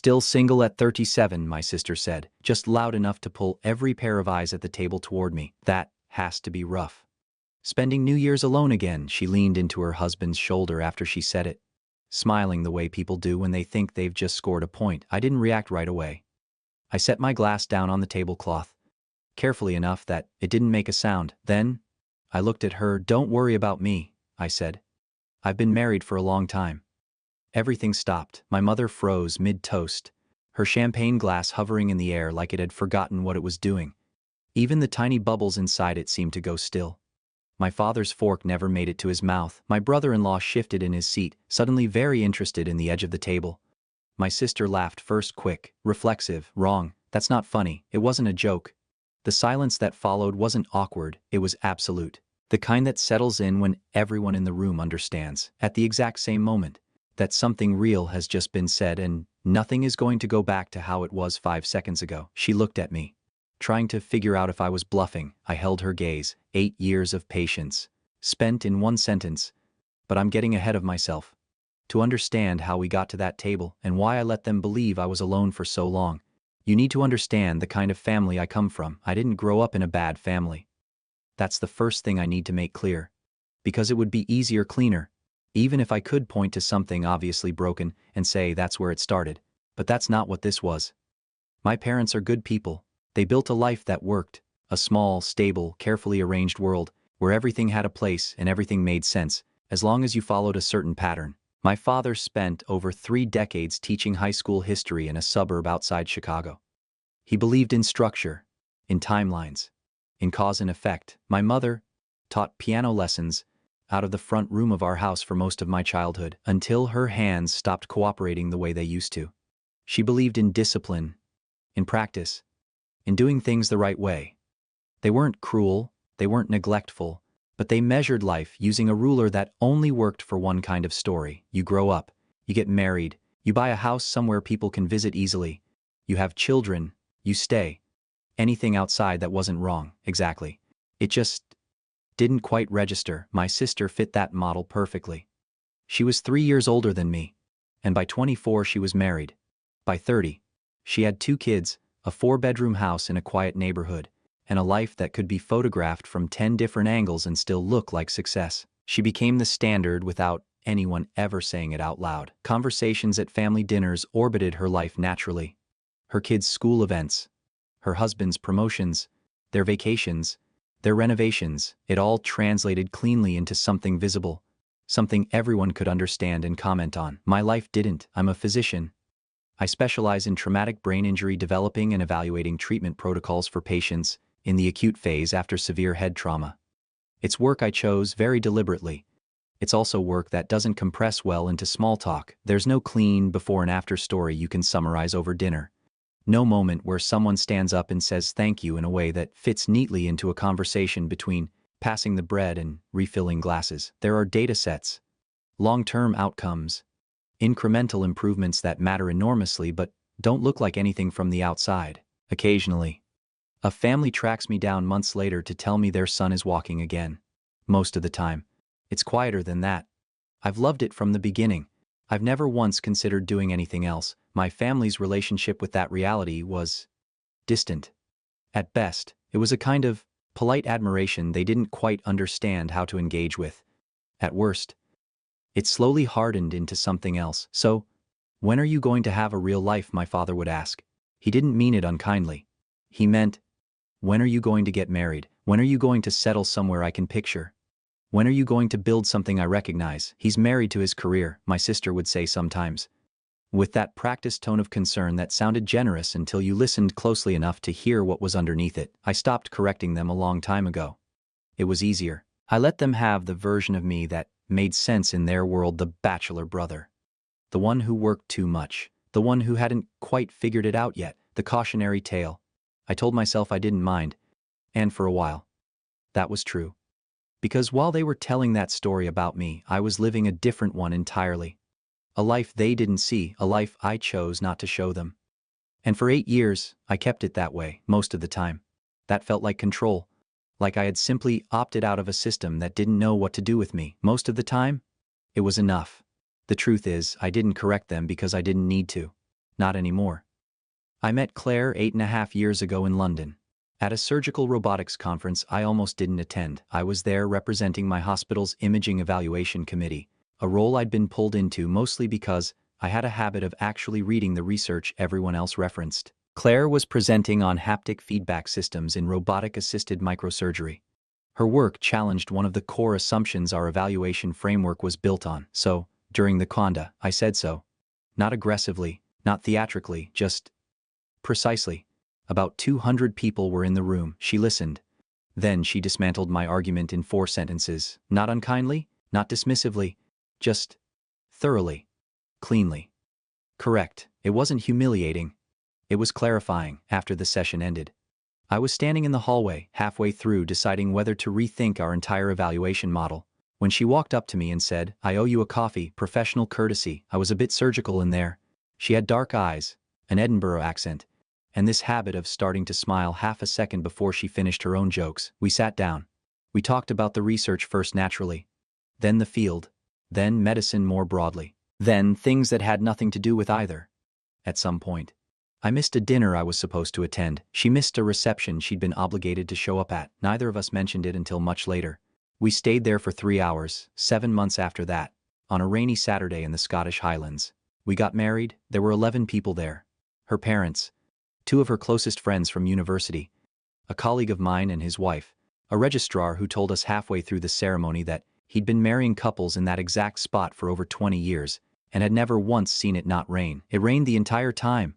Still single at 37, my sister said, just loud enough to pull every pair of eyes at the table toward me. That has to be rough. Spending New Year's alone again, she leaned into her husband's shoulder after she said it, smiling the way people do when they think they've just scored a point. I didn't react right away. I set my glass down on the tablecloth, carefully enough that it didn't make a sound. Then, I looked at her. Don't worry about me, I said. I've been married for a long time. Everything stopped. My mother froze mid-toast, her champagne glass hovering in the air like it had forgotten what it was doing. Even the tiny bubbles inside it seemed to go still. My father's fork never made it to his mouth. My brother-in-law shifted in his seat, suddenly very interested in the edge of the table. My sister laughed first, quick, reflexive. Wrong, that's not funny. It wasn't a joke. The silence that followed wasn't awkward, it was absolute. The kind that settles in when everyone in the room understands, at the exact same moment, that something real has just been said and nothing is going to go back to how it was 5 seconds ago. She looked at me, trying to figure out if I was bluffing. I held her gaze. 8 years of patience, spent in one sentence. But I'm getting ahead of myself. To understand how we got to that table and why I let them believe I was alone for so long, you need to understand the kind of family I come from. I didn't grow up in a bad family. That's the first thing I need to make clear. Because it would be easier, cleaner, even if I could point to something obviously broken and say that's where it started. But that's not what this was. My parents are good people. They built a life that worked, a small, stable, carefully arranged world where everything had a place and everything made sense, as long as you followed a certain pattern. My father spent over 3 decades teaching high school history in a suburb outside Chicago. He believed in structure, in timelines, in cause and effect. My mother taught piano lessons out of the front room of our house for most of my childhood, until her hands stopped cooperating the way they used to. She believed in discipline, in practice, in doing things the right way. They weren't cruel, they weren't neglectful, but they measured life using a ruler that only worked for one kind of story. You grow up, you get married, you buy a house somewhere people can visit easily, you have children, you stay. Anything outside that wasn't wrong, exactly. It just didn't quite register. My sister fit that model perfectly. She was 3 years older than me, and by 24 she was married. By 30, she had 2 kids, a 4-bedroom house in a quiet neighborhood, and a life that could be photographed from 10 different angles and still look like success. She became the standard without anyone ever saying it out loud. Conversations at family dinners orbited her life naturally. Her kids' school events, her husband's promotions, their vacations, their renovations, it all translated cleanly into something visible, something everyone could understand and comment on. My life didn't. I'm a physician. I specialize in traumatic brain injury, developing and evaluating treatment protocols for patients in the acute phase after severe head trauma. It's work I chose very deliberately. It's also work that doesn't compress well into small talk. There's no clean before and after story you can summarize over dinner. No moment where someone stands up and says thank you in a way that fits neatly into a conversation between passing the bread and refilling glasses. There are data sets, long-term outcomes, incremental improvements that matter enormously but don't look like anything from the outside. Occasionally, a family tracks me down months later to tell me their son is walking again. Most of the time, it's quieter than that. I've loved it from the beginning. I've never once considered doing anything else. My family's relationship with that reality was distant. At best, it was a kind of polite admiration they didn't quite understand how to engage with. At worst, it slowly hardened into something else. So, when are you going to have a real life? My father would ask. He didn't mean it unkindly. He meant, when are you going to get married? When are you going to settle somewhere I can picture? When are you going to build something I recognize? He's married to his career, my sister would say sometimes, with that practiced tone of concern that sounded generous until you listened closely enough to hear what was underneath it. I stopped correcting them a long time ago. It was easier. I let them have the version of me that made sense in their world, the bachelor brother. The one who worked too much. The one who hadn't quite figured it out yet. The cautionary tale. I told myself I didn't mind. And for a while, that was true. Because while they were telling that story about me, I was living a different one entirely. A life they didn't see, a life I chose not to show them. And for 8 years, I kept it that way, most of the time. That felt like control, like I had simply opted out of a system that didn't know what to do with me. Most of the time, it was enough. The truth is, I didn't correct them because I didn't need to. Not anymore. I met Claire 8.5 years ago in London. At a surgical robotics conference I almost didn't attend. I was there representing my hospital's imaging evaluation committee, a role I'd been pulled into mostly because I had a habit of actually reading the research everyone else referenced. Claire was presenting on haptic feedback systems in robotic-assisted microsurgery. Her work challenged one of the core assumptions our evaluation framework was built on. So, during the conda, I said so. Not aggressively, not theatrically, just precisely. About 200 people were in the room. She listened. Then she dismantled my argument in 4 sentences. Not unkindly, not dismissively, just thoroughly, cleanly. Correct. It wasn't humiliating. It was clarifying. After the session ended, I was standing in the hallway, halfway through deciding whether to rethink our entire evaluation model, when she walked up to me and said, "I owe you a coffee, professional courtesy." I was a bit surgical in there. She had dark eyes, an Edinburgh accent, and this habit of starting to smile half a second before she finished her own jokes. We sat down. We talked about the research first naturally, then the field, then medicine more broadly, then things that had nothing to do with either. At some point, I missed a dinner I was supposed to attend. She missed a reception she'd been obligated to show up at. Neither of us mentioned it until much later. We stayed there for 3 hours, 7 months after that, on a rainy Saturday in the Scottish Highlands. We got married. There were 11 people there. Her parents, 2 of her closest friends from university, a colleague of mine and his wife, a registrar who told us halfway through the ceremony that he'd been marrying couples in that exact spot for over 20 years and had never once seen it not rain. It rained the entire time.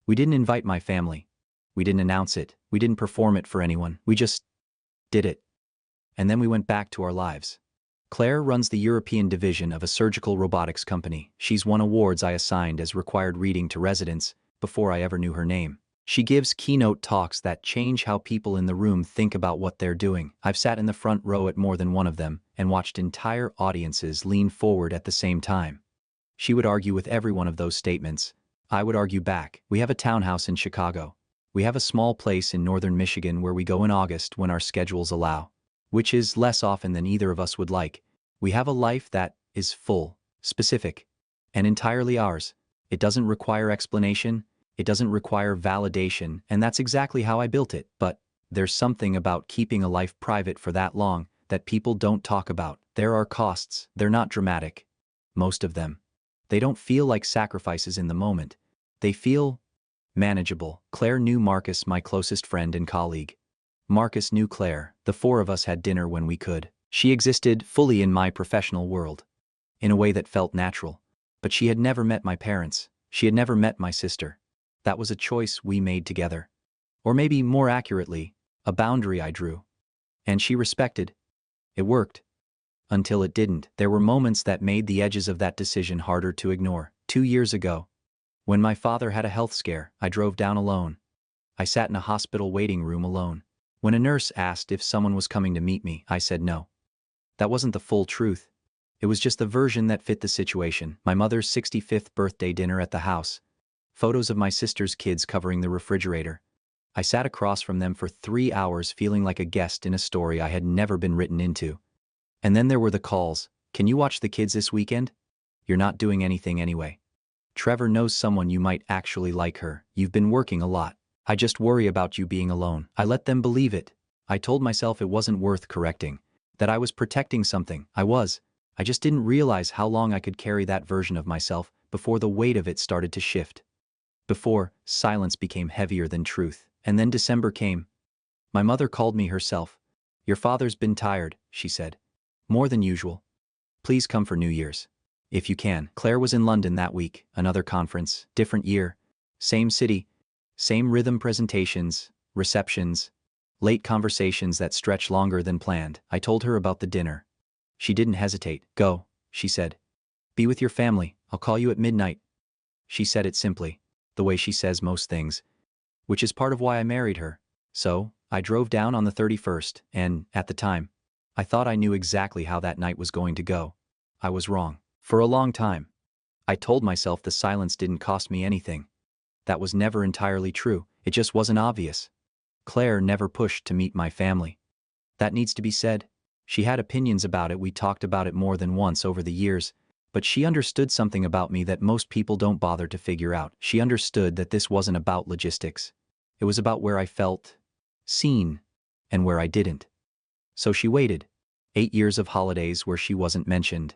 We didn't invite my family. We didn't announce it. We didn't perform it for anyone. We just did it. And then we went back to our lives. Claire runs the European division of a surgical robotics company. She's won awards I assigned as required reading to residents before I ever knew her name. She gives keynote talks that change how people in the room think about what they're doing. I've sat in the front row at more than one of them and watched entire audiences lean forward at the same time. She would argue with every one of those statements. I would argue back. We have a townhouse in Chicago. We have a small place in northern Michigan where we go in August when our schedules allow, which is less often than either of us would like. We have a life that is full, specific, and entirely ours. It doesn't require explanation. It doesn't require validation, and that's exactly how I built it. But there's something about keeping a life private for that long that people don't talk about. There are costs. They're not dramatic. Most of them. They don't feel like sacrifices in the moment. They feel manageable. Claire knew Marcus, my closest friend and colleague. Marcus knew Claire. The 4 of us had dinner when we could. She existed fully in my professional world, in a way that felt natural. But she had never met my parents. She had never met my sister. That was a choice we made together. Or maybe more accurately, a boundary I drew. And she respected. It worked. Until it didn't. There were moments that made the edges of that decision harder to ignore. 2 years ago, when my father had a health scare, I drove down alone. I sat in a hospital waiting room alone. When a nurse asked if someone was coming to meet me, I said no. That wasn't the full truth. It was just the version that fit the situation. My mother's 65th birthday dinner at the house. Photos of my sister's kids covering the refrigerator. I sat across from them for 3 hours feeling like a guest in a story I had never been written into. And then there were the calls. "Can you watch the kids this weekend? You're not doing anything anyway. Trevor knows someone you might actually like her. You've been working a lot. I just worry about you being alone." I let them believe it. I told myself it wasn't worth correcting, that I was protecting something. I was. I just didn't realize how long I could carry that version of myself before the weight of it started to shift. Before silence became heavier than truth. And then December came. My mother called me herself. "Your father's been tired," she said. "More than usual. Please come for New Year's. If you can." Claire was in London that week, another conference, different year, same city, same rhythm, presentations, receptions, late conversations that stretch longer than planned. I told her about the dinner. She didn't hesitate. "Go," she said. "Be with your family. I'll call you at midnight." She said it simply, the way she says most things, which is part of why I married her. So, I drove down on the 31st, and, at the time, I thought I knew exactly how that night was going to go. I was wrong. For a long time, I told myself the silence didn't cost me anything. That was never entirely true. It just wasn't obvious. Claire never pushed to meet my family. That needs to be said. She had opinions about it. We talked about it more than once over the years, But she understood something about me that most people don't bother to figure out. She understood that this wasn't about logistics. It was about where I felt seen and where I didn't. So she waited. 8 years of holidays where she wasn't mentioned.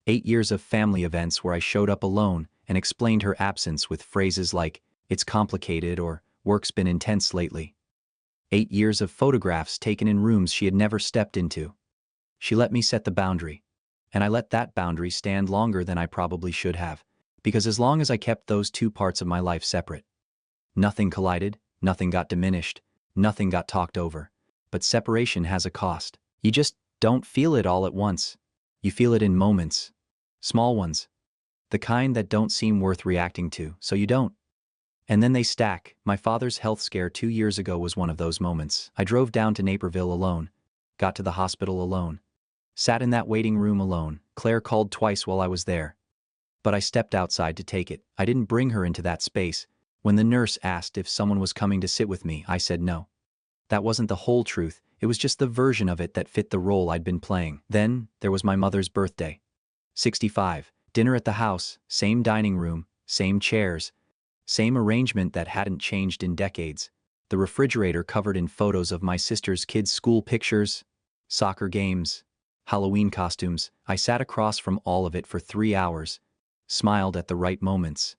8 years of family events where I showed up alone and explained her absence with phrases like, "It's complicated," or "Work's been intense lately." 8 years of photographs taken in rooms she had never stepped into. She let me set the boundary. And I let that boundary stand longer than I probably should have, because as long as I kept those two parts of my life separate, nothing collided, nothing got diminished, nothing got talked over. But separation has a cost. You just don't feel it all at once. You feel it in moments. Small ones. The kind that don't seem worth reacting to, so you don't. And then they stack. My father's health scare 2 years ago was one of those moments. I drove down to Naperville alone, got to the hospital alone, sat in that waiting room alone. Claire called twice while I was there. But I stepped outside to take it. I didn't bring her into that space. When the nurse asked if someone was coming to sit with me, I said no. That wasn't the whole truth. It was just the version of it that fit the role I'd been playing. Then, there was my mother's birthday. 65. Dinner at the house, same dining room, same chairs, same arrangement that hadn't changed in decades. The refrigerator covered in photos of my sister's kids' school pictures, soccer games, Halloween costumes. I sat across from all of it for 3 hours, smiled at the right moments,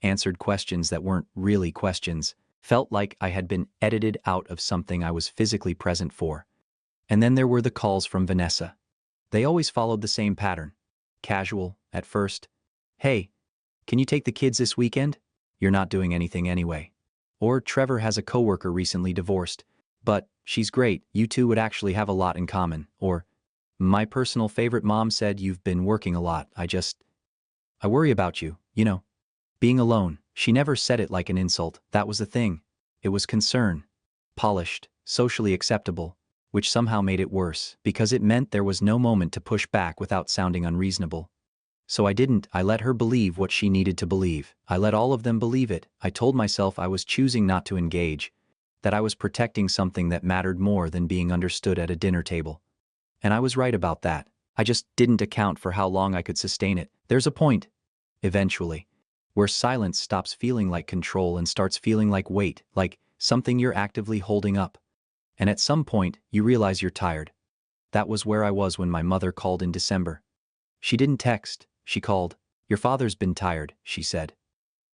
answered questions that weren't really questions, felt like I had been edited out of something I was physically present for. And then there were the calls from Vanessa. They always followed the same pattern. Casual, at first. "Hey, can you take the kids this weekend? You're not doing anything anyway." Or, "Trevor has a coworker recently divorced, but she's great, you two would actually have a lot in common." Or, "My personal favorite, Mom said you've been working a lot, I worry about you, you know." Being alone. She never said it like an insult. That was the thing. It was concern. Polished, socially acceptable, which somehow made it worse, because it meant there was no moment to push back without sounding unreasonable. So I didn't. I let her believe what she needed to believe. I let all of them believe it. I told myself I was choosing not to engage, that I was protecting something that mattered more than being understood at a dinner table. And I was right about that. I just didn't account for how long I could sustain it. There's a point, eventually, where silence stops feeling like control and starts feeling like weight, like something you're actively holding up. And at some point, you realize you're tired. That was where I was when my mother called in December. She didn't text, she called. "Your father's been tired," she said.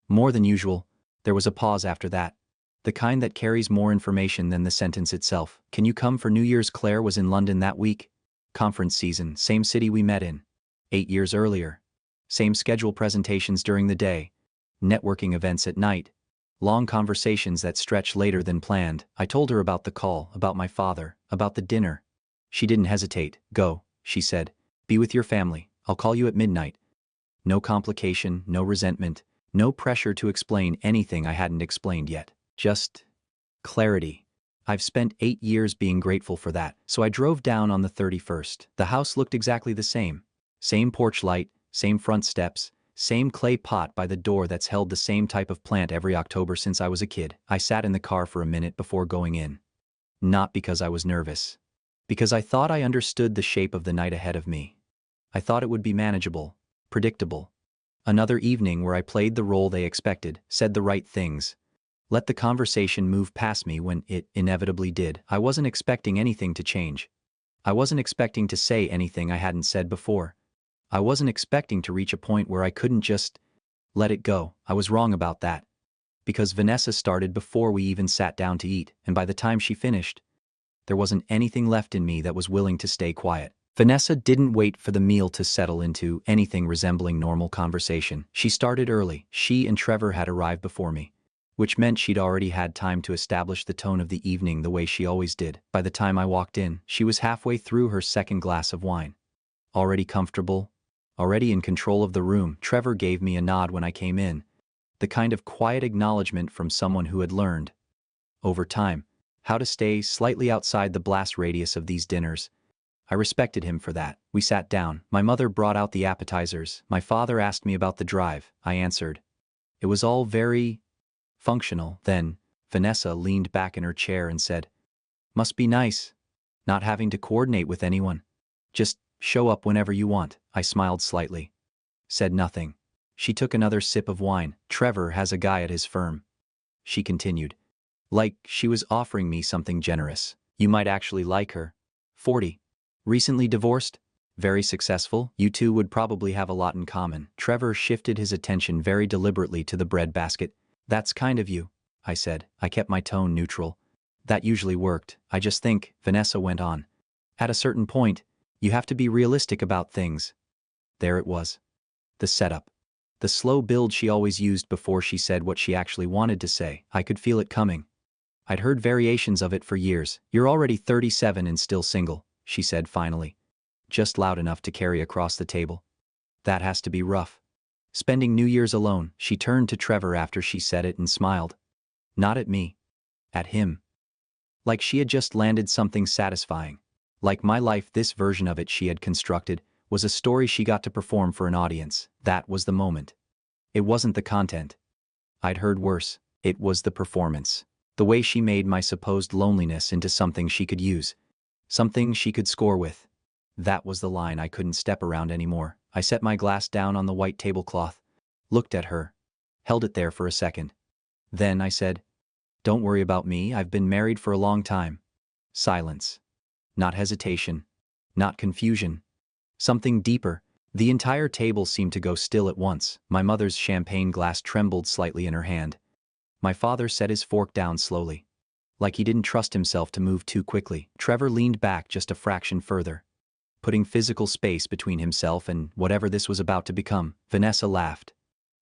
More than usual. There was a pause after that. The kind that carries more information than the sentence itself. "Can you come for New Year's?" Claire was in London that week. Conference season, same city we met in. 8 years earlier. Same schedule, presentations during the day, networking events at night, long conversations that stretch later than planned. I told her about the call, about my father, about the dinner. She didn't hesitate. "Go," she said. "Be with your family. I'll call you at midnight." No complication, no resentment, no pressure to explain anything I hadn't explained yet. Just clarity. I've spent 8 years being grateful for that. So I drove down on the 31st. The house looked exactly the same. Same porch light, same front steps, same clay pot by the door that's held the same type of plant every October since I was a kid. I sat in the car for a minute before going in. Not because I was nervous. Because I thought I understood the shape of the night ahead of me. I thought it would be manageable, predictable. Another evening where I played the role they expected, said the right things, let the conversation move past me when it inevitably did. I wasn't expecting anything to change. I wasn't expecting to say anything I hadn't said before. I wasn't expecting to reach a point where I couldn't just let it go. I was wrong about that. Because Vanessa started before we even sat down to eat, and by the time she finished, there wasn't anything left in me that was willing to stay quiet. Vanessa didn't wait for the meal to settle into anything resembling normal conversation. She started early. She and Trevor had arrived before me, which meant she'd already had time to establish the tone of the evening the way she always did. By the time I walked in, she was halfway through her second glass of wine. Already comfortable, already in control of the room. Trevor gave me a nod when I came in, the kind of quiet acknowledgement from someone who had learned, over time, how to stay slightly outside the blast radius of these dinners. I respected him for that. We sat down. My mother brought out the appetizers. My father asked me about the drive. I answered. It was all very functional. Then, Vanessa leaned back in her chair and said, "Must be nice, not having to coordinate with anyone. Just show up whenever you want." I smiled slightly. said nothing. She took another sip of wine. Trevor has a guy at his firm. She continued. Like she was offering me something generous. You might actually like her. 40. Recently divorced? Very successful? You two would probably have a lot in common. Trevor shifted his attention very deliberately to the bread basket. That's kind of you, I said. I kept my tone neutral. That usually worked. I just think, Vanessa went on. At a certain point, you have to be realistic about things. There it was. The setup. The slow build she always used before she said what she actually wanted to say. I could feel it coming. I'd heard variations of it for years. You're already 37 and still single, she said finally. Just loud enough to carry across the table. That has to be rough. Spending New Year's alone, she turned to Trevor after she said it and smiled. Not at me. At him. Like she had just landed something satisfying. Like my life, this version of it she had constructed, was a story she got to perform for an audience. That was the moment. It wasn't the content. I'd heard worse. It was the performance. The way she made my supposed loneliness into something she could use. Something she could score with. That was the line I couldn't step around anymore. I set my glass down on the white tablecloth, looked at her, held it there for a second. Then I said, Don't worry about me, I've been married for a long time. Silence. Not hesitation. Not confusion. Something deeper. The entire table seemed to go still at once. My mother's champagne glass trembled slightly in her hand. My father set his fork down slowly. Like he didn't trust himself to move too quickly. Trevor leaned back just a fraction further, putting physical space between himself and whatever this was about to become. Vanessa laughed.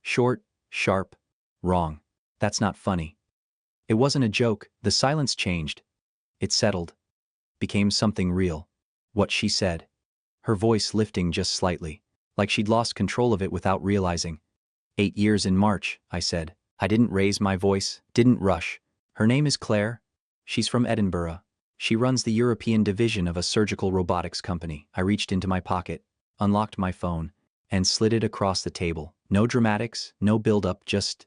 Short, sharp, wrong. That's not funny. It wasn't a joke. The silence changed. It settled. Became something real. What she said. Her voice lifting just slightly, like she'd lost control of it without realizing. 8 years in March, I said. I didn't raise my voice, didn't rush. Her name is Claire. She's from Edinburgh. She runs the European division of a surgical robotics company. I reached into my pocket, unlocked my phone, and slid it across the table. No dramatics, no build-up, just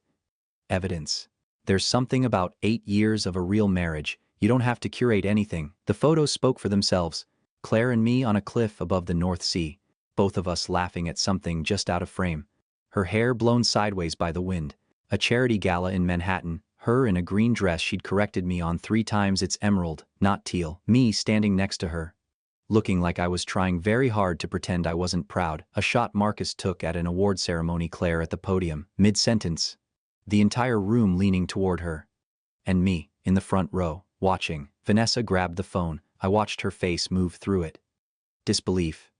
evidence. There's something about 8 years of a real marriage. You don't have to curate anything. The photos spoke for themselves. Claire and me on a cliff above the North Sea, both of us laughing at something just out of frame. Her hair blown sideways by the wind. A charity gala in Manhattan, her in a green dress she'd corrected me on 3 times its emerald, not teal. Me standing next to her, looking like I was trying very hard to pretend I wasn't proud. A shot Marcus took at an award ceremony. Claire at the podium, mid-sentence. The entire room leaning toward her. And me, in the front row, watching. Vanessa grabbed the phone. I watched her face move through it. Disbelief.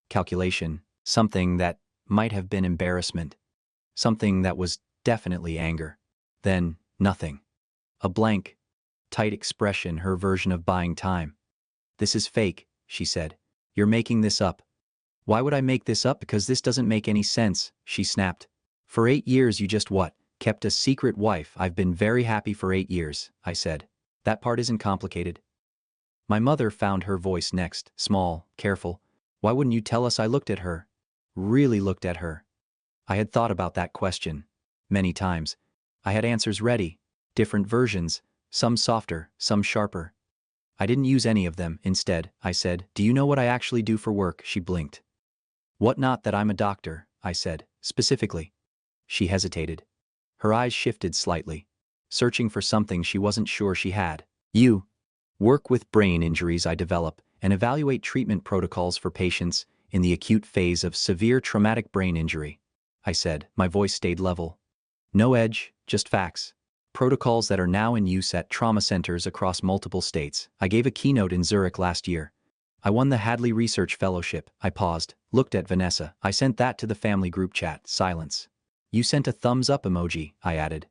Calculation. Something that might have been embarrassment. Something that was definitely anger. Then, nothing. A blank, tight expression, her version of buying time. This is fake, she said. You're making this up. Why would I make this up? Because this doesn't make any sense, she snapped. For 8 years you just what? Kept a secret wife. I've been very happy for 8 years, I said. That part isn't complicated. My mother found her voice next, small, careful. Why wouldn't you tell us? I looked at her. Really looked at her. I had thought about that question. Many times. I had answers ready. Different versions. Some softer, some sharper. I didn't use any of them. Instead, I said, Do you know what I actually do for work? She blinked. What? Not that I'm a doctor, I said, specifically. She hesitated. Her eyes shifted slightly, searching for something she wasn't sure she had. You work with brain injuries. I develop and evaluate treatment protocols for patients in the acute phase of severe traumatic brain injury, I said. My voice stayed level. No edge, just facts. Protocols that are now in use at trauma centers across multiple states. I gave a keynote in Zurich last year. I won the Hadley Research Fellowship. I paused, looked at Vanessa. I sent that to the family group chat. Silence. You sent a thumbs up emoji, I added.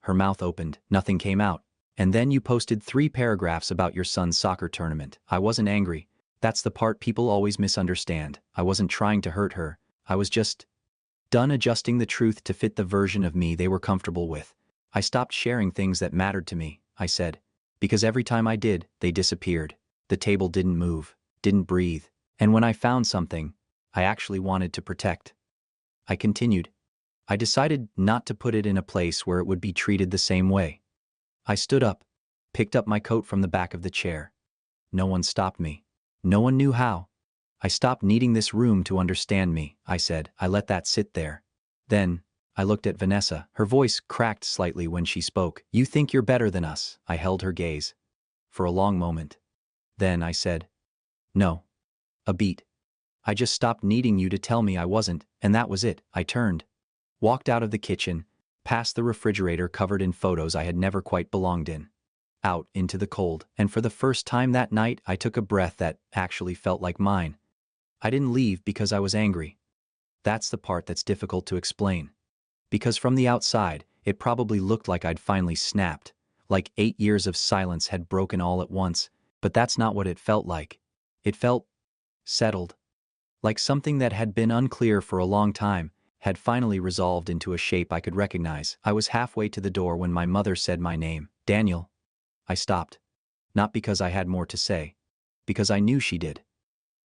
Her mouth opened. Nothing came out. And then you posted 3 paragraphs about your son's soccer tournament. I wasn't angry. That's the part people always misunderstand. I wasn't trying to hurt her. I was just done adjusting the truth to fit the version of me they were comfortable with. I stopped sharing things that mattered to me, I said, because every time I did, they disappeared. The table didn't move, didn't breathe. And when I found something, I actually wanted to protect. I continued. I decided not to put it in a place where it would be treated the same way. I stood up, picked up my coat from the back of the chair. No one stopped me. No one knew how. I stopped needing this room to understand me, I said. I let that sit there. Then, I looked at Vanessa. Her voice cracked slightly when she spoke. You think you're better than us. I held her gaze. For a long moment. Then I said, no. A beat. I just stopped needing you to tell me I wasn't, and that was it. I turned. Walked out of the kitchen, past the refrigerator covered in photos I had never quite belonged in. Out into the cold, and for the first time that night I took a breath that actually felt like mine. I didn't leave because I was angry. That's the part that's difficult to explain. Because from the outside, it probably looked like I'd finally snapped, like 8 years of silence had broken all at once, but that's not what it felt like. It felt settled. Like something that had been unclear for a long time, had finally resolved into a shape I could recognize. I was halfway to the door when my mother said my name, Daniel. I stopped. Not because I had more to say. Because I knew she did.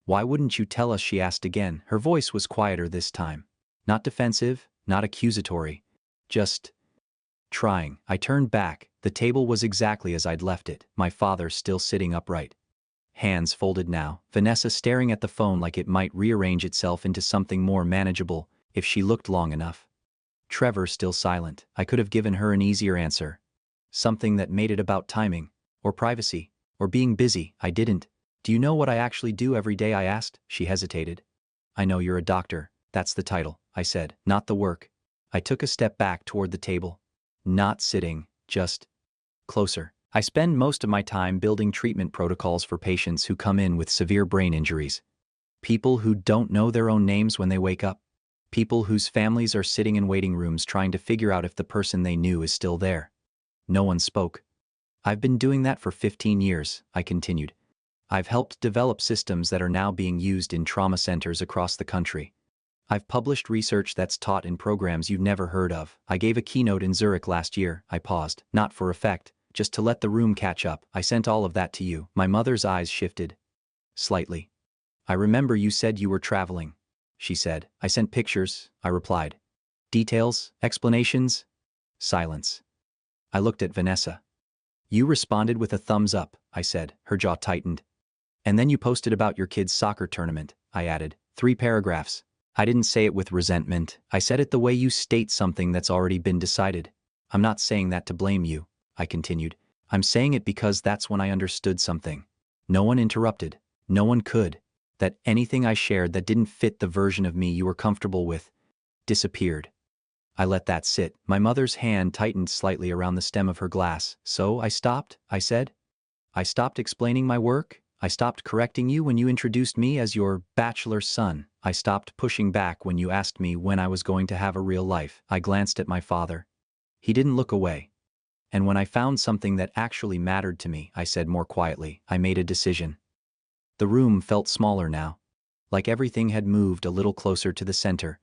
Why wouldn't you tell us, she asked again. Her voice was quieter this time. Not defensive, not accusatory. Just trying. I turned back. The table was exactly as I'd left it, my father still sitting upright. Hands folded now, Vanessa staring at the phone like it might rearrange itself into something more manageable if she looked long enough. Trevor still silent. I could have given her an easier answer. Something that made it about timing, or privacy, or being busy. I didn't. Do you know what I actually do every day, I asked? She hesitated. I know you're a doctor. That's the title, I said, not the work. I took a step back toward the table. Not sitting, just closer. I spend most of my time building treatment protocols for patients who come in with severe brain injuries. People who don't know their own names when they wake up. People whose families are sitting in waiting rooms trying to figure out if the person they knew is still there. No one spoke. I've been doing that for 15 years, I continued. I've helped develop systems that are now being used in trauma centers across the country. I've published research that's taught in programs you've never heard of. I gave a keynote in Zurich last year. I paused, not for effect, just to let the room catch up. I sent all of that to you. My mother's eyes shifted. Slightly. I remember you said you were traveling, she said. I sent pictures, I replied. Details, explanations? Silence. I looked at Vanessa. You responded with a thumbs up, I said. Her jaw tightened. And then you posted about your kid's soccer tournament, I added. 3 paragraphs. I didn't say it with resentment. I said it the way you state something that's already been decided. I'm not saying that to blame you, I continued. I'm saying it because that's when I understood something. No one interrupted. No one could. That anything I shared that didn't fit the version of me you were comfortable with disappeared. I let that sit. My mother's hand tightened slightly around the stem of her glass. So I stopped, I said. I stopped explaining my work. I stopped correcting you when you introduced me as your bachelor son. I stopped pushing back when you asked me when I was going to have a real life. I glanced at my father. He didn't look away. And when I found something that actually mattered to me, I said more quietly, I made a decision. The room felt smaller now. Like everything had moved a little closer to the center.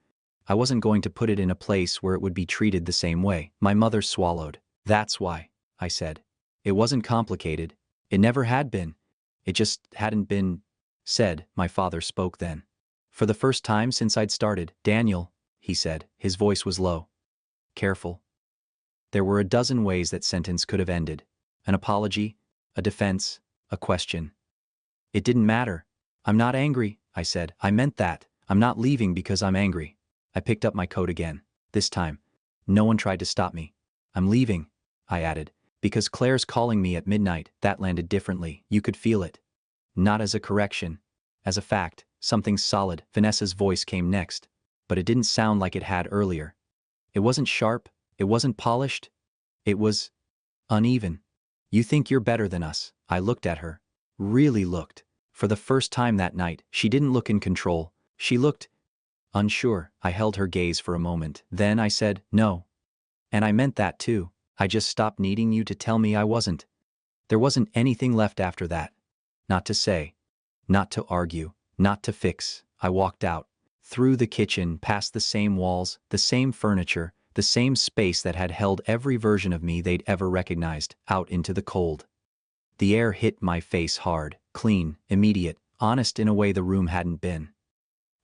I wasn't going to put it in a place where it would be treated the same way. My mother swallowed. That's why, I said. It wasn't complicated. It never had been. It just hadn't been said. My father spoke then. For the first time since I'd started. Daniel, he said. His voice was low. Careful. There were a dozen ways that sentence could have ended. An apology, a defense, a question. It didn't matter. I'm not angry, I said. I meant that. I'm not leaving because I'm angry. I picked up my coat again. This time, no one tried to stop me. I'm leaving, I added, because Claire's calling me at midnight. That landed differently. You could feel it. Not as a correction. As a fact, something solid. Vanessa's voice came next, but it didn't sound like it had earlier. It wasn't sharp. It wasn't polished. It was uneven. You think you're better than us. I looked at her. Really looked. For the first time that night, she didn't look in control. She looked unsure. I held her gaze for a moment. Then I said, no. And I meant that too. I just stopped needing you to tell me I wasn't. There wasn't anything left after that. Not to say. Not to argue. Not to fix. I walked out. Through the kitchen, past the same walls, the same furniture, the same space that had held every version of me they'd ever recognized, out into the cold. The air hit my face hard, clean, immediate, honest in a way the room hadn't been.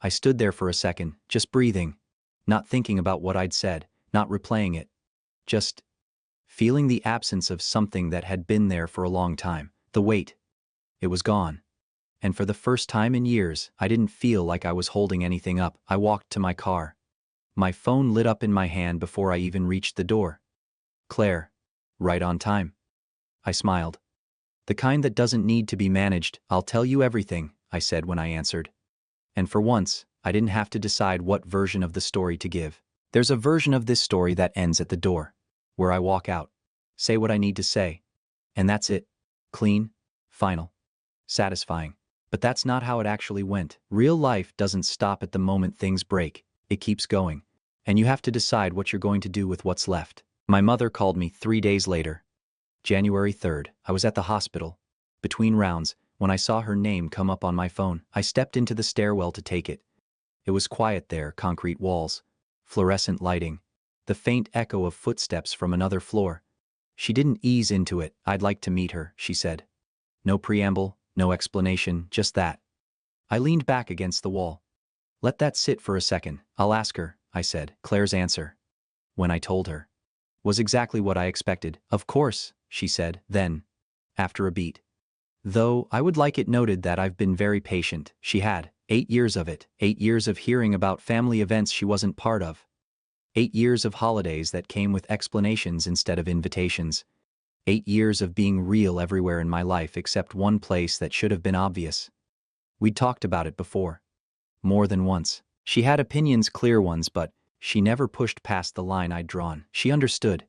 I stood there for a second, just breathing, not thinking about what I'd said, not replaying it, just feeling the absence of something that had been there for a long time. The weight. It was gone. And for the first time in years, I didn't feel like I was holding anything up. I walked to my car. My phone lit up in my hand before I even reached the door. Claire. Right on time. I smiled. The kind that doesn't need to be managed. I'll tell you everything, I said when I answered. And for once, I didn't have to decide what version of the story to give. There's a version of this story that ends at the door, where I walk out, say what I need to say, and that's it. Clean, final, satisfying. But that's not how it actually went. Real life doesn't stop at the moment things break. It keeps going. And you have to decide what you're going to do with what's left. My mother called me 3 days later. January 3rd, I was at the hospital. Between rounds, when I saw her name come up on my phone, I stepped into the stairwell to take it. It was quiet there, concrete walls, fluorescent lighting, the faint echo of footsteps from another floor. She didn't ease into it. I'd like to meet her, she said. No preamble, no explanation, just that. I leaned back against the wall. Let that sit for a second. I'll ask her, I said. Claire's answer, when I told her, was exactly what I expected. Of course, she said, then, after a beat. Though I would like it noted that I've been very patient. She had 8 years of it, 8 years of hearing about family events she wasn't part of. 8 years of holidays that came with explanations instead of invitations. 8 years of being real everywhere in my life except one place that should have been obvious. We'd talked about it before. More than once. She had opinions, clear ones, but she never pushed past the line I'd drawn. She understood,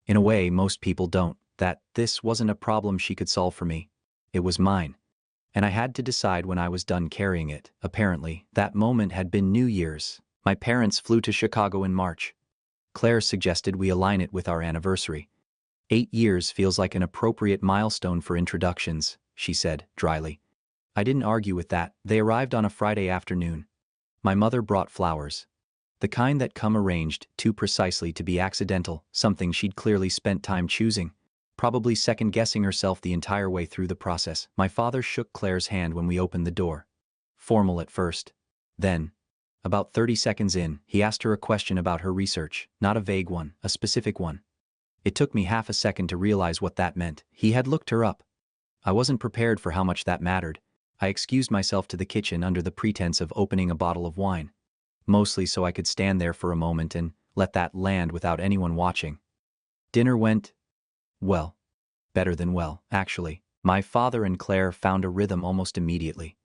in a way most people don't, that this wasn't a problem she could solve for me. It was mine. And I had to decide when I was done carrying it. Apparently, that moment had been New Year's. My parents flew to Chicago in March. Claire suggested we align it with our anniversary. 8 years feels like an appropriate milestone for introductions, she said, dryly. I didn't argue with that. They arrived on a Friday afternoon. My mother brought flowers. The kind that come arranged too precisely to be accidental, something she'd clearly spent time choosing, probably second-guessing herself the entire way through the process. My father shook Claire's hand when we opened the door. Formal at first. Then, about 30 seconds in, he asked her a question about her research, not a vague one, a specific one. It took me half a second to realize what that meant. He had looked her up. I wasn't prepared for how much that mattered. I excused myself to the kitchen under the pretense of opening a bottle of wine, mostly so I could stand there for a moment and let that land without anyone watching. Dinner went, well, better than well, actually. My father and Claire found a rhythm almost immediately.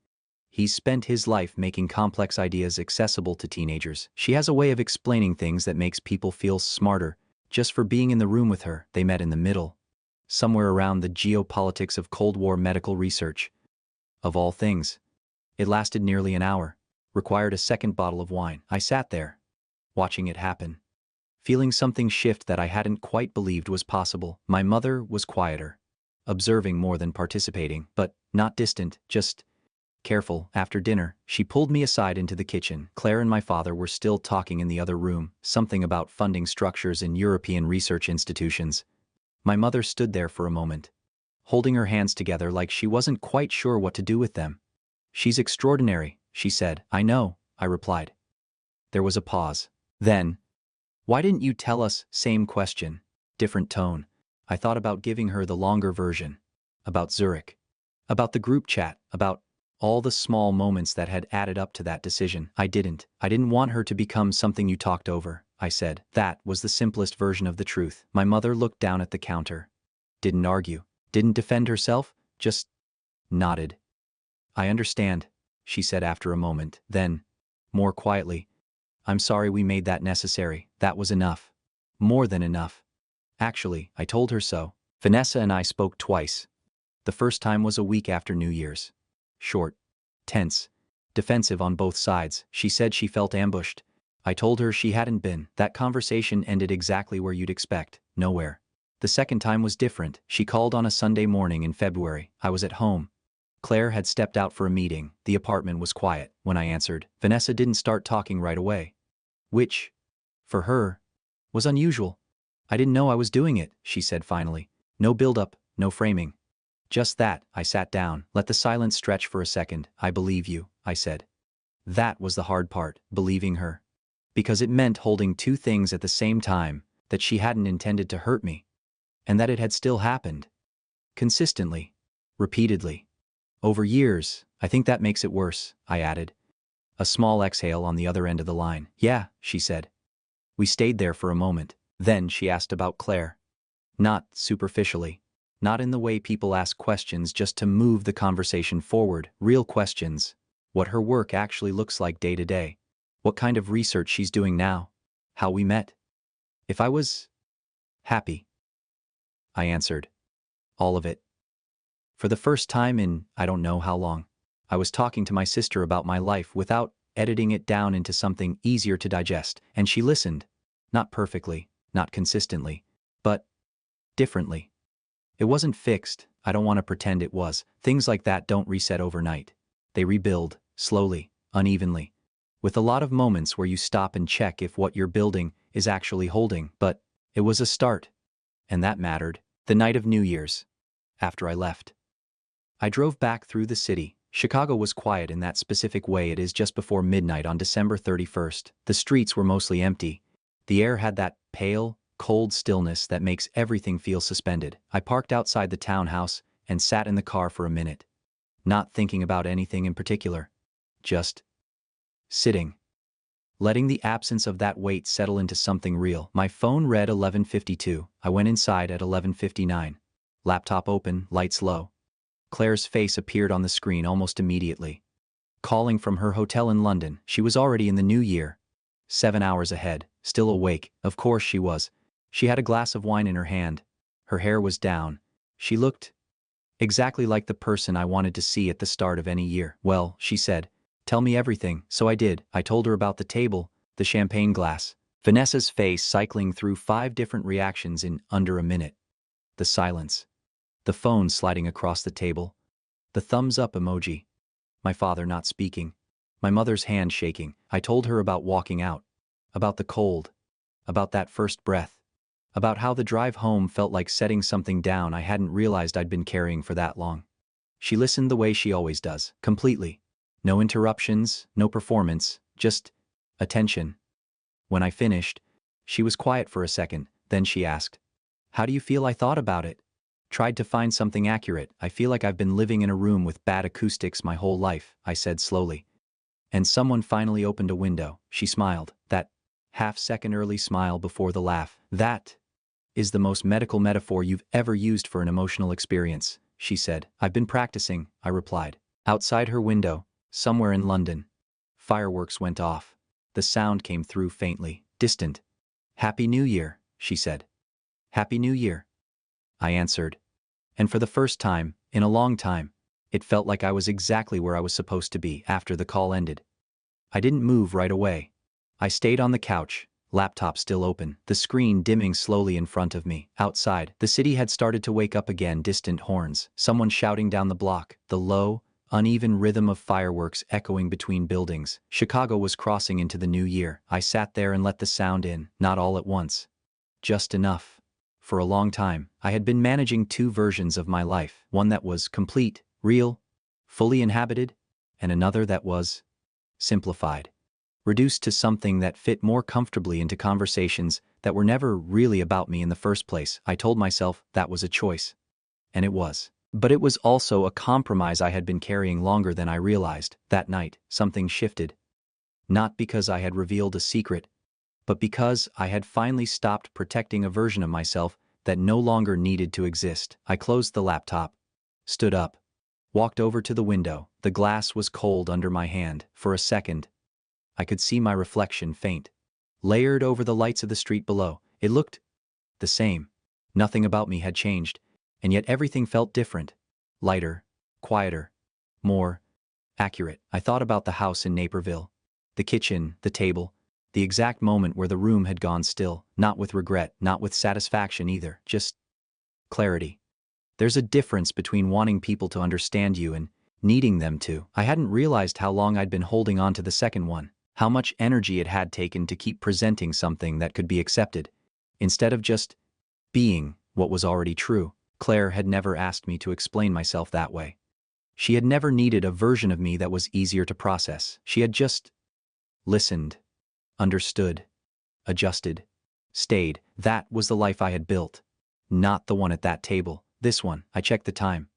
He's spent his life making complex ideas accessible to teenagers. She has a way of explaining things that makes people feel smarter just for being in the room with her. They met in the middle, somewhere around the geopolitics of Cold War medical research. Of all things. It lasted nearly an hour, required a second bottle of wine. I sat there, watching it happen, feeling something shift that I hadn't quite believed was possible. My mother was quieter, observing more than participating, but not distant, just careful. After dinner, she pulled me aside into the kitchen. Claire and my father were still talking in the other room, something about funding structures in European research institutions. My mother stood there for a moment, holding her hands together like she wasn't quite sure what to do with them. She's extraordinary, she said. I know, I replied. There was a pause. Then, why didn't you tell us? Same question, different tone. I thought about giving her the longer version. About Zurich. About the group chat. About all the small moments that had added up to that decision. I didn't. I didn't want her to become something you talked over, I said. That was the simplest version of the truth. My mother looked down at the counter. Didn't argue. Didn't defend herself, just nodded. I understand, she said after a moment. Then, more quietly, I'm sorry we made that necessary. That was enough. More than enough. Actually, I told her so. Vanessa and I spoke twice. The first time was a week after New Year's. Short, tense, defensive on both sides. She said she felt ambushed. I told her she hadn't been. That conversation ended exactly where you'd expect, nowhere. The second time was different. She called on a Sunday morning in February. I was at home. Claire had stepped out for a meeting. The apartment was quiet. When I answered, Vanessa didn't start talking right away. Which, for her, was unusual. I didn't know I was doing it, she said finally. No build-up, no framing. Just that. I sat down. Let the silence stretch for a second. I believe you, I said. That was the hard part, believing her. Because it meant holding two things at the same time, that she hadn't intended to hurt me. And that it had still happened. Consistently. Repeatedly. Over years, I think that makes it worse, I added. A small exhale on the other end of the line. Yeah, she said. We stayed there for a moment. Then she asked about Claire. Not superficially. Not in the way people ask questions just to move the conversation forward. Real questions. What her work actually looks like day to day. What kind of research she's doing now. How we met. If I was happy. I answered. All of it. For the first time in I don't know how long, I was talking to my sister about my life without editing it down into something easier to digest, and she listened. Not perfectly, not consistently, but differently. It wasn't fixed. I don't want to pretend it was. Things like that don't reset overnight. They rebuild, slowly, unevenly, with a lot of moments where you stop and check if what you're building is actually holding. But it was a start, and that mattered. The night of New Year's, after I left, I drove back through the city. Chicago was quiet in that specific way it is just before midnight on December 31st. The streets were mostly empty. The air had that pale, cold stillness that makes everything feel suspended. I parked outside the townhouse and sat in the car for a minute, not thinking about anything in particular. Just sitting. Letting the absence of that weight settle into something real. My phone read 11:52. I went inside at 11:59. Laptop open, lights low. Claire's face appeared on the screen almost immediately. Calling from her hotel in London, she was already in the new year. 7 hours ahead, still awake. Of course she was. She had a glass of wine in her hand. Her hair was down. She looked exactly like the person I wanted to see at the start of any year. Well, she said, tell me everything. So I did. I told her about the table, the champagne glass. Vanessa's face cycling through 5 different reactions in under a minute. The silence. The phone sliding across the table. The thumbs up emoji. My father not speaking. My mother's hand shaking. I told her about walking out. About the cold. About that first breath. About how the drive home felt like setting something down I hadn't realized I'd been carrying for that long. She listened the way she always does, completely. No interruptions, no performance, just attention. When I finished, she was quiet for a second, then she asked, how do you feel I thought about it? Tried to find something accurate. I feel like I've been living in a room with bad acoustics my whole life, I said slowly. And someone finally opened a window. She smiled, that half-second early smile before the laugh. That is the most medical metaphor you've ever used for an emotional experience, she said. I've been practicing, I replied. Outside her window, somewhere in London, fireworks went off. The sound came through faintly, distant. Happy New Year, she said. Happy New Year, I answered. And for the first time, in a long time, it felt like I was exactly where I was supposed to be after the call ended. I didn't move right away. I stayed on the couch, laptop still open, the screen dimming slowly in front of me. Outside, the city had started to wake up again, distant horns, someone shouting down the block, the low, uneven rhythm of fireworks echoing between buildings. Chicago was crossing into the new year. I sat there and let the sound in, not all at once. Just enough. For a long time, I had been managing 2 versions of my life, one that was complete, real, fully inhabited, and another that was simplified, reduced to something that fit more comfortably into conversations that were never really about me in the first place. I told myself that was a choice. And it was. But it was also a compromise I had been carrying longer than I realized. That night, something shifted. Not because I had revealed a secret, but because I had finally stopped protecting a version of myself that no longer needed to exist. I closed the laptop, stood up, walked over to the window. The glass was cold under my hand. For a second, I could see my reflection faint, layered over the lights of the street below. It looked the same. Nothing about me had changed, and yet everything felt different. Lighter, quieter, more accurate. I thought about the house in Naperville, the kitchen, the table, the exact moment where the room had gone still, not with regret, not with satisfaction either, just clarity. There's a difference between wanting people to understand you and needing them to. I hadn't realized how long I'd been holding on to the second one, how much energy it had taken to keep presenting something that could be accepted, instead of just being what was already true. Claire had never asked me to explain myself that way. She had never needed a version of me that was easier to process. She had just listened, understood, adjusted, stayed. That was the life I had built. Not the one at that table. This one. I checked the time.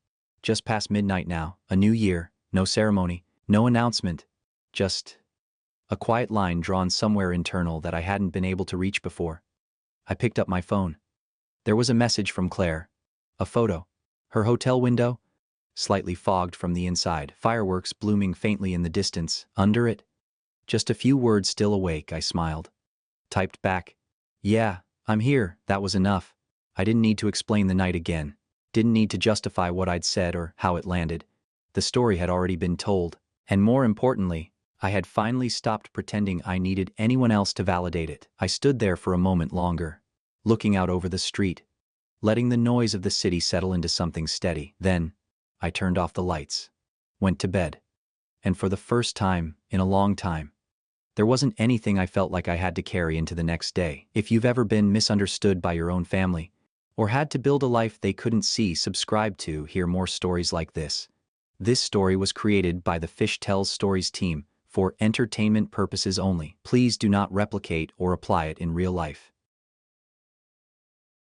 Just past midnight now, a new year, no ceremony, no announcement. Just a quiet line drawn somewhere internal that I hadn't been able to reach before. I picked up my phone. There was a message from Claire. A photo. Her hotel window, slightly fogged from the inside, fireworks blooming faintly in the distance. Under it, just a few words still awake. I smiled. Typed back, "Yeah, I'm here." That was enough. I didn't need to explain the night again. Didn't need to justify what I'd said or how it landed. The story had already been told. And more importantly, I had finally stopped pretending I needed anyone else to validate it. I stood there for a moment longer, looking out over the street, letting the noise of the city settle into something steady. Then, I turned off the lights, went to bed. And for the first time in a long time, there wasn't anything I felt like I had to carry into the next day. If you've ever been misunderstood by your own family, or had to build a life they couldn't see, subscribe to hear more stories like this. This story was created by the Fish Tells Stories team for entertainment purposes only. Please do not replicate or apply it in real life.